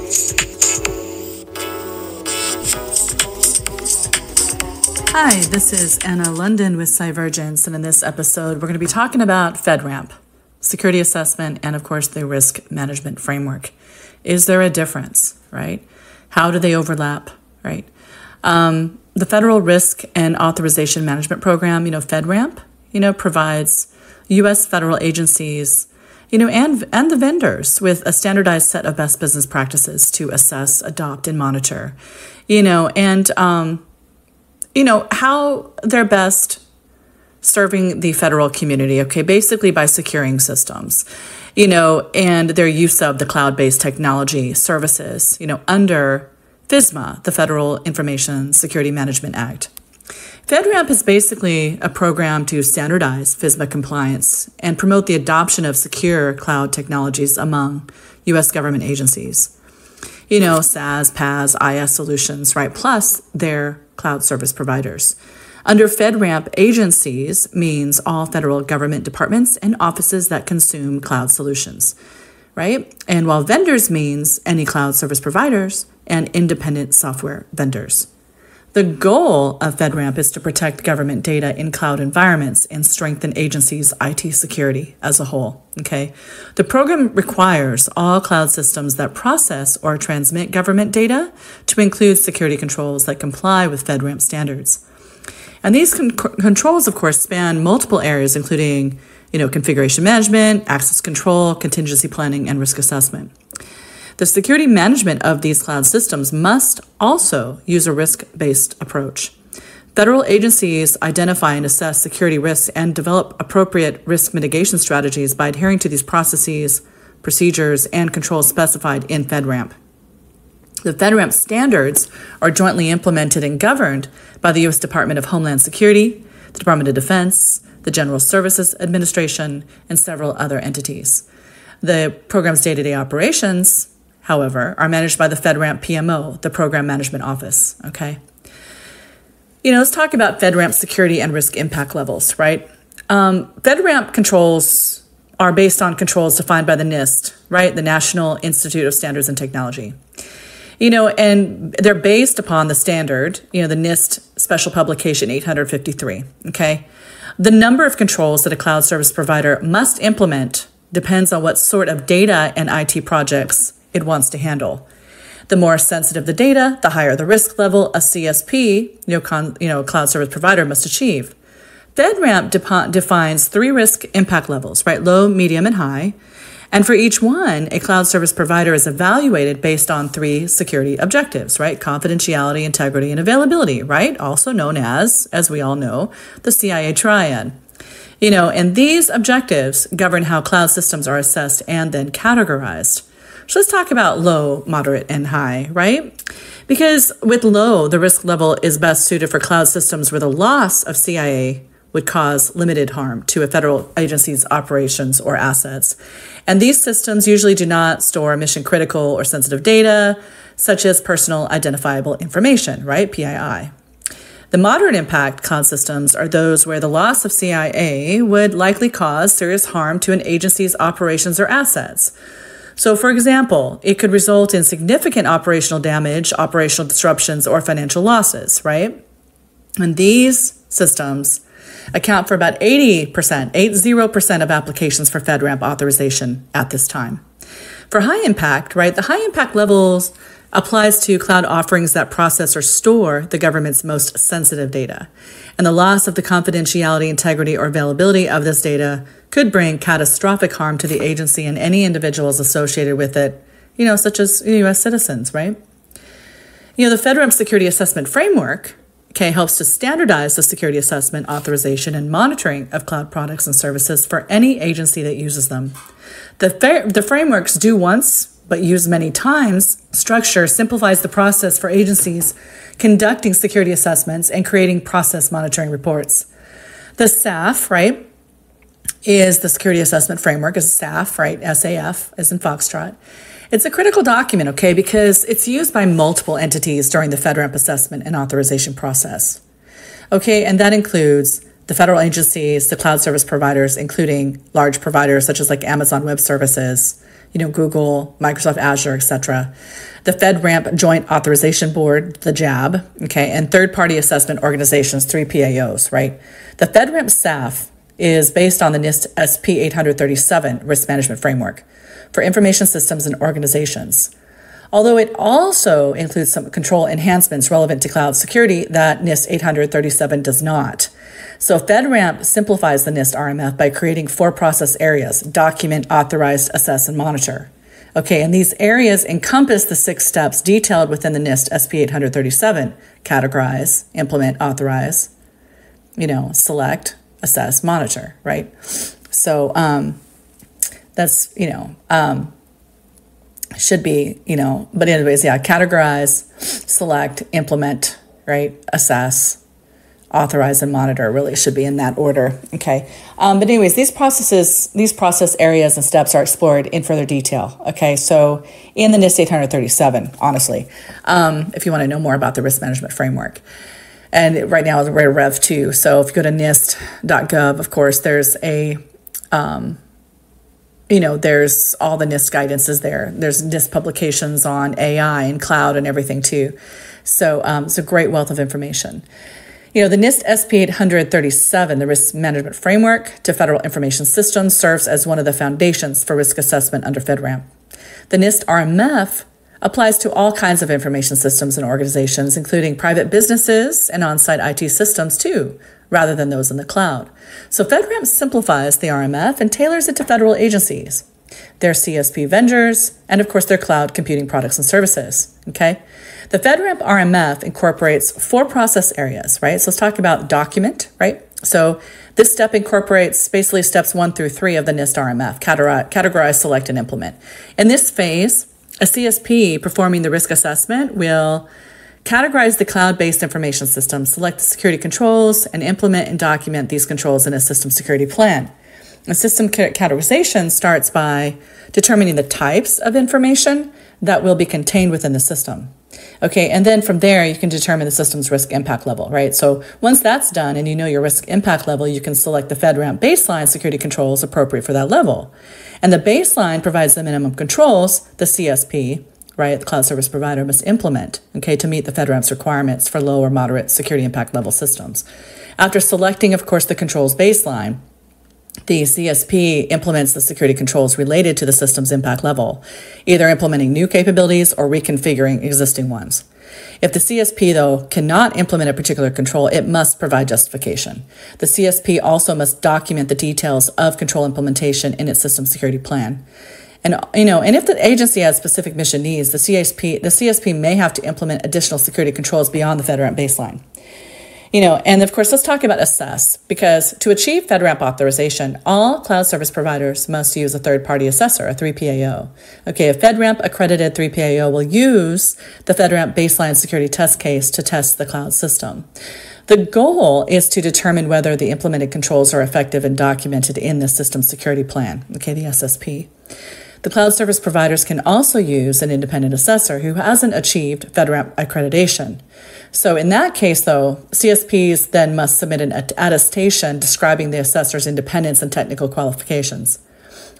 Hi, this is Anna London with Cyvergence, and in this episode, we're going to be talking about FedRAMP, security assessment, and of course, the risk management framework. Is there a difference, right? How do they overlap, right? The Federal Risk and Authorization Management Program, FedRAMP, provides U.S. federal agencies, and the vendors with a standardized set of best business practices to assess, adopt, and monitor, how they're best serving the federal community, basically by securing systems, and their use of the cloud-based technology services, under FISMA, the Federal Information Security Management Act. FedRAMP is basically a program to standardize FISMA compliance and promote the adoption of secure cloud technologies among U.S. government agencies. SaaS, PaaS, IaaS solutions, right? Plus their cloud service providers. Under FedRAMP, agencies means all federal government departments and offices that consume cloud solutions, right? And while vendors means any cloud service providers and independent software vendors. The goal of FedRAMP is to protect government data in cloud environments and strengthen agencies' IT security as a whole, okay? The program requires all cloud systems that process or transmit government data to include security controls that comply with FedRAMP standards. And these controls, of course, span multiple areas, including, configuration management, access control, contingency planning, and risk assessment. The security management of these cloud systems must also use a risk-based approach. Federal agencies identify and assess security risks and develop appropriate risk mitigation strategies by adhering to these processes, procedures, and controls specified in FedRAMP. The FedRAMP standards are jointly implemented and governed by the U.S. Department of Homeland Security, the Department of Defense, the General Services Administration, and several other entities. The program's day-to-day operations, however, are managed by the FedRAMP PMO, the Program Management Office, okay? Let's talk about FedRAMP security and risk impact levels, right? FedRAMP controls are based on controls defined by the NIST, right? The National Institute of Standards and Technology. And they're based upon the standard, the NIST Special Publication 853, okay? The number of controls that a cloud service provider must implement depends on what sort of data and IT projects it wants to handle. The more sensitive the data, the higher the risk level a CSP, cloud service provider must achieve. FedRAMP defines 3 risk impact levels, right? Low, medium, and high. And for each one, a cloud service provider is evaluated based on 3 security objectives, right? Confidentiality, integrity, and availability, right? Also known as we all know, the CIA triad. And these objectives govern how cloud systems are assessed and then categorized. So let's talk about low, moderate, and high, right? Because with low, the risk level is best suited for cloud systems where the loss of CIA would cause limited harm to a federal agency's operations or assets. And these systems usually do not store mission-critical or sensitive data, such as personal identifiable information, right? PII. The moderate impact cloud systems are those where the loss of CIA would likely cause serious harm to an agency's operations or assets. So, for example, it could result in significant operational damage, operational disruptions, or financial losses, right? And these systems account for about 80% of applications for FedRAMP authorization at this time. For high impact, right, the high impact levels applies to cloud offerings that process or store the government's most sensitive data. And the loss of the confidentiality, integrity, or availability of this data could bring catastrophic harm to the agency and any individuals associated with it, such as U.S. citizens, right? The FedRAMP Security Assessment Framework, helps to standardize the security assessment, authorization, and monitoring of cloud products and services for any agency that uses them. The framework's do once, but use many times structure simplifies the process for agencies conducting security assessments and creating process monitoring reports. The SAF, right, is the Security Assessment Framework, is SAF, right, SAF, as in Foxtrot. It's a critical document, because it's used by multiple entities during the FedRAMP assessment and authorization process. And that includes the federal agencies, the cloud service providers, including large providers such as like Amazon Web Services, Google, Microsoft Azure, etc. The FedRAMP Joint Authorization Board, the JAB, okay, and third-party assessment organizations, 3PAOs, right? The FedRAMP SAF is based on the NIST SP 837 Risk Management Framework for information systems and organizations, although it also includes some control enhancements relevant to cloud security that NIST 837 does not. So FedRAMP simplifies the NIST RMF by creating 4 process areas: document, authorize, assess, and monitor. Okay, and these areas encompass the 6 steps detailed within the NIST SP 837: categorize, implement, authorize, select, assess, monitor, right? So that's, should be, but anyways, yeah, categorize, select, implement, right, assess, authorize, and monitor really should be in that order, okay? But anyways, these process areas and steps are explored in further detail, okay? So in the NIST 837, honestly, if you want to know more about the risk management framework. And right now we're Rev 2. So if you go to NIST.gov, of course, there's there's all the NIST guidance is there. There's NIST publications on AI and cloud and everything too. So it's a great wealth of information. The NIST SP 837, the Risk Management Framework to Federal Information Systems, serves as one of the foundations for risk assessment under FedRAMP. The NIST RMF applies to all kinds of information systems and organizations, including private businesses and on-site IT systems too, rather than those in the cloud. So FedRAMP simplifies the RMF and tailors it to federal agencies, their CSP vendors, and of course their cloud computing products and services, okay? The FedRAMP RMF incorporates 4 process areas, right? So let's talk about document, right? So this step incorporates basically steps 1 through 3 of the NIST RMF: categorize, select, and implement. In this phase, a CSP performing the risk assessment will categorize the cloud-based information system, select the security controls, and implement and document these controls in a system security plan. A system categorization starts by determining the types of information that will be contained within the system. Okay, and then from there, you can determine the system's risk impact level, right? So once that's done and you know your risk impact level, you can select the FedRAMP baseline security controls appropriate for that level. And the baseline provides the minimum controls the CSP, right, the cloud service provider, must implement, okay, to meet the FedRAMP's requirements for low or moderate security impact level systems. After selecting, of course, the controls baseline, the CSP implements the security controls related to the system's impact level, either implementing new capabilities or reconfiguring existing ones. If the CSP, though, cannot implement a particular control, it must provide justification. The CSP also must document the details of control implementation in its system security plan. And if the agency has specific mission needs, the CSP may have to implement additional security controls beyond the FedRAMP baseline. And of course, let's talk about assess, because to achieve FedRAMP authorization, all cloud service providers must use a third-party assessor, a 3PAO. Okay, a FedRAMP accredited 3PAO will use the FedRAMP baseline security test case to test the cloud system. The goal is to determine whether the implemented controls are effective and documented in the system security plan, okay, the SSP. The cloud service providers can also use an independent assessor who hasn't achieved FedRAMP accreditation. So in that case, though, CSPs then must submit an attestation describing the assessor's independence and technical qualifications.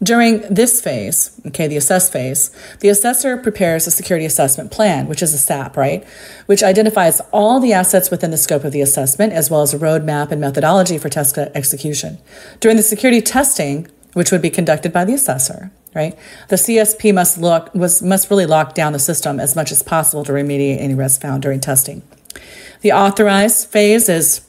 During this phase, okay, the assess phase, the assessor prepares a security assessment plan, which is a SAP, right, which identifies all the assets within the scope of the assessment, as well as a roadmap and methodology for test execution. During the security testing, which would be conducted by the assessor, right, the CSP must really lock down the system as much as possible to remediate any risks found during testing. The authorize phase is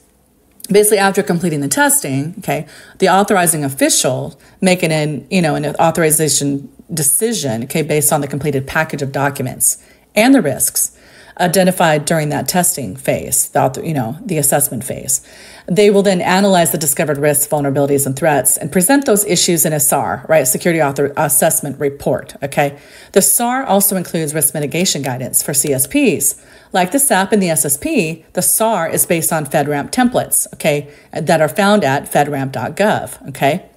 basically after completing the testing, okay, the authorizing official making an authorization decision, okay, based on the completed package of documents and the risks identified during that testing phase, the assessment phase. They will then analyze the discovered risks, vulnerabilities, and threats and present those issues in a SAR, right, Security Assessment Report, okay? The SAR also includes risk mitigation guidance for CSPs. Like the SAP and the SSP, the SAR is based on FedRAMP templates, okay, that are found at fedramp.gov, okay?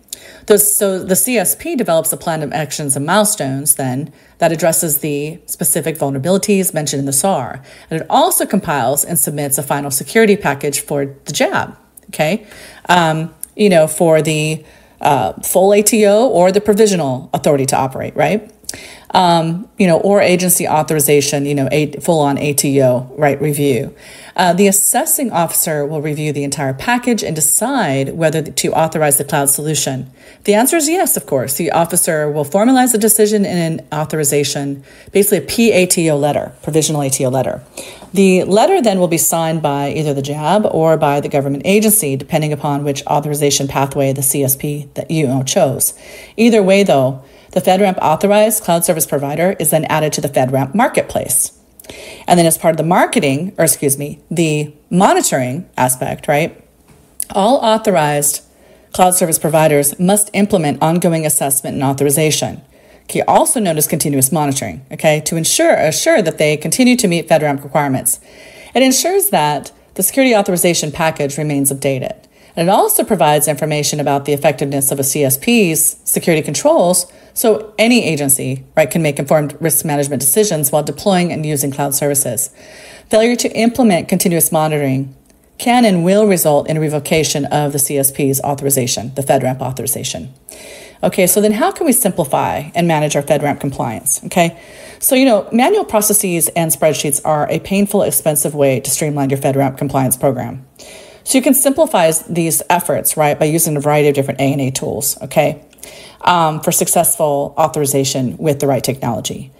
So the CSP develops a plan of actions and milestones then that addresses the specific vulnerabilities mentioned in the SAR. And it also compiles and submits a final security package for the JAB, okay? For the full ATO or the provisional authority to operate, right? Or agency authorization, full-on ATO, right, review. The assessing officer will review the entire package and decide whether to authorize the cloud solution. The answer is yes, of course. The officer will formalize the decision in an authorization, basically a PATO letter, provisional ATO letter. The letter then will be signed by either the JAB or by the government agency, depending upon which authorization pathway the CSP that you chose. Either way, though, the FedRAMP authorized cloud service provider is then added to the FedRAMP marketplace. And then as part of the monitoring aspect, right? All authorized cloud service providers must implement ongoing assessment and authorization, okay, also known as continuous monitoring, okay, to assure that they continue to meet FedRAMP requirements. It ensures that the security authorization package remains updated. And it also provides information about the effectiveness of a CSP's security controls, so any agency, right, can make informed risk management decisions while deploying and using cloud services. Failure to implement continuous monitoring can and will result in a revocation of the CSP's authorization, the FedRAMP authorization. Okay, so then how can we simplify and manage our FedRAMP compliance? Okay, so manual processes and spreadsheets are a painful, expensive way to streamline your FedRAMP compliance program. So you can simplify these efforts, right, by using a variety of different A&A tools, okay, for successful authorization with the right technology.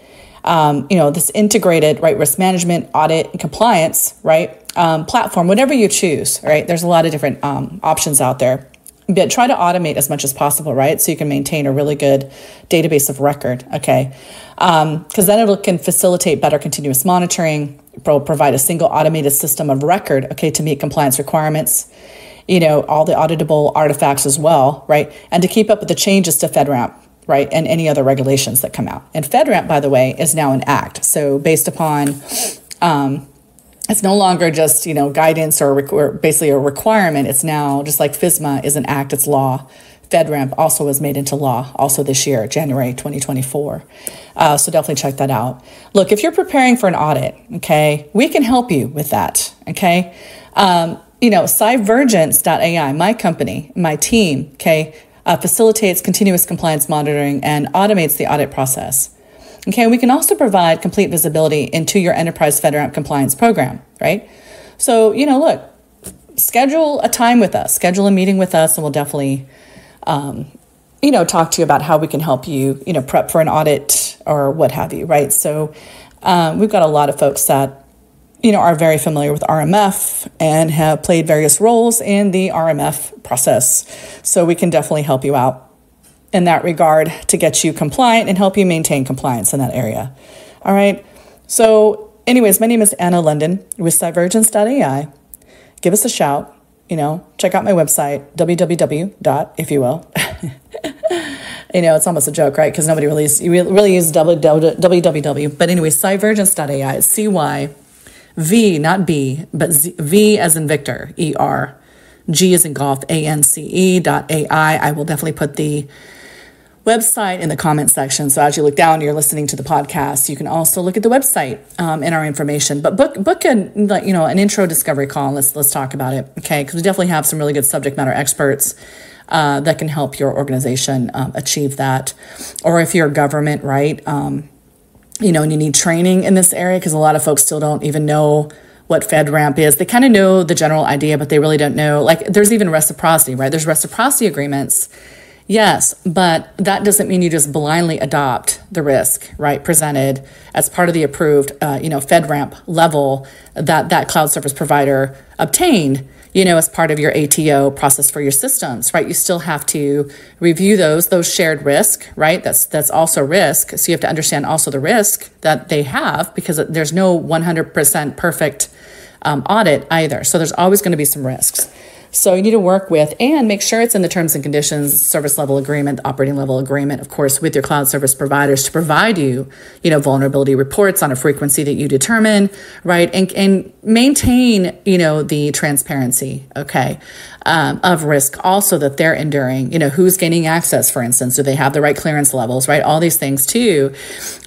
This integrated, right, risk management, audit, and compliance, right, platform, whatever you choose, right, there's a lot of different options out there. But try to automate as much as possible, right, so you can maintain a really good database of record, okay, because then it can facilitate better continuous monitoring, provide a single automated system of record, okay, to meet compliance requirements, all the auditable artifacts as well, right, and to keep up with the changes to FedRAMP, right, and any other regulations that come out. And FedRAMP, by the way, is now an act. So based upon, it's no longer just, guidance or basically a requirement. It's now, just like FISMA is an act, it's law. FedRAMP also was made into law also this year, January 2024. So definitely check that out. Look, if you're preparing for an audit, okay, we can help you with that, okay? Cyvergence.ai, my company, my team, okay, facilitates continuous compliance monitoring and automates the audit process. Okay, we can also provide complete visibility into your enterprise FedRAMP compliance program, right? So, look, schedule a time with us, schedule a meeting with us, and we'll definitely, talk to you about how we can help you, prep for an audit or what have you, right? So we've got a lot of folks that, are very familiar with RMF and have played various roles in the RMF process. So we can definitely help you out in that regard to get you compliant and help you maintain compliance in that area. All right. So anyways, my name is Anna London with Cyvergence.ai. Give us a shout, check out my website, www. if you will. It's almost a joke, right? Because nobody really uses www. But anyway, Cyvergence.ai. It's CYV, not B, but V as in Victor, ER. G as in golf, ANCE.ai. I will definitely put the website in the comment section. So as you look down, you're listening to the podcast, you can also look at the website and our information. But book an intro discovery call. Let's talk about it, okay? Because we definitely have some really good subject matter experts that can help your organization achieve that. Or if you're a government, right, and you need training in this area, because a lot of folks still don't even know what FedRAMP is. They kind of know the general idea, but they really don't know. Like, there's even reciprocity, right? There's reciprocity agreements. Yes, but that doesn't mean you just blindly adopt the risk, right, presented as part of the approved, FedRAMP level that cloud service provider obtained, as part of your ATO process for your systems, right? You still have to review those shared risk, right? That's also risk. So you have to understand also the risk that they have, because there's no 100% perfect audit either. So there's always going to be some risks. So you need to work with and make sure it's in the terms and conditions, service level agreement, operating level agreement, of course, with your cloud service providers to provide you, vulnerability reports on a frequency that you determine, right? And maintain, the transparency, okay, of risk also that they're enduring, who's gaining access, for instance, do they have the right clearance levels, right? All these things too,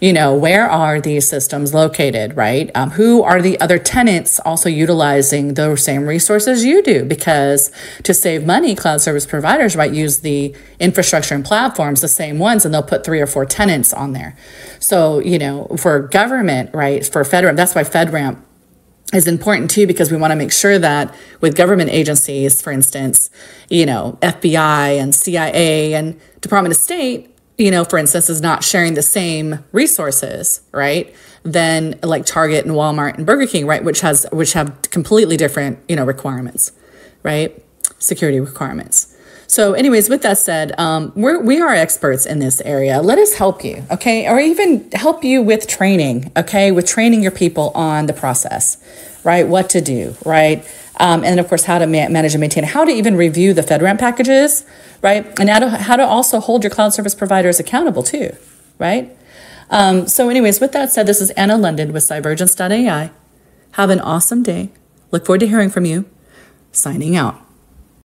where are these systems located, right? Who are the other tenants also utilizing those same resources you do? Because because to save money, cloud service providers might use the infrastructure and platforms, the same ones, and they'll put 3 or 4 tenants on there. So, you know, for government, right, for FedRAMP, that's why FedRAMP is important too, because we want to make sure that with government agencies, for instance, you know, FBI and CIA and Department of State, you know, for instance, is not sharing the same resources, right, than like Target and Walmart and Burger King, right, which have completely different, you know, requirements, right, security requirements. So anyways, with that said, we are experts in this area. Let us help you, okay? Or even help you with training, okay? With training your people on the process, right? What to do, right? And of course, how to manage and maintain, how to even review the FedRAMP packages, right? And how to also hold your cloud service providers accountable too, right? So anyways, with that said, this is Anna London with Cyvergence.ai. Have an awesome day. Look forward to hearing from you. Signing out.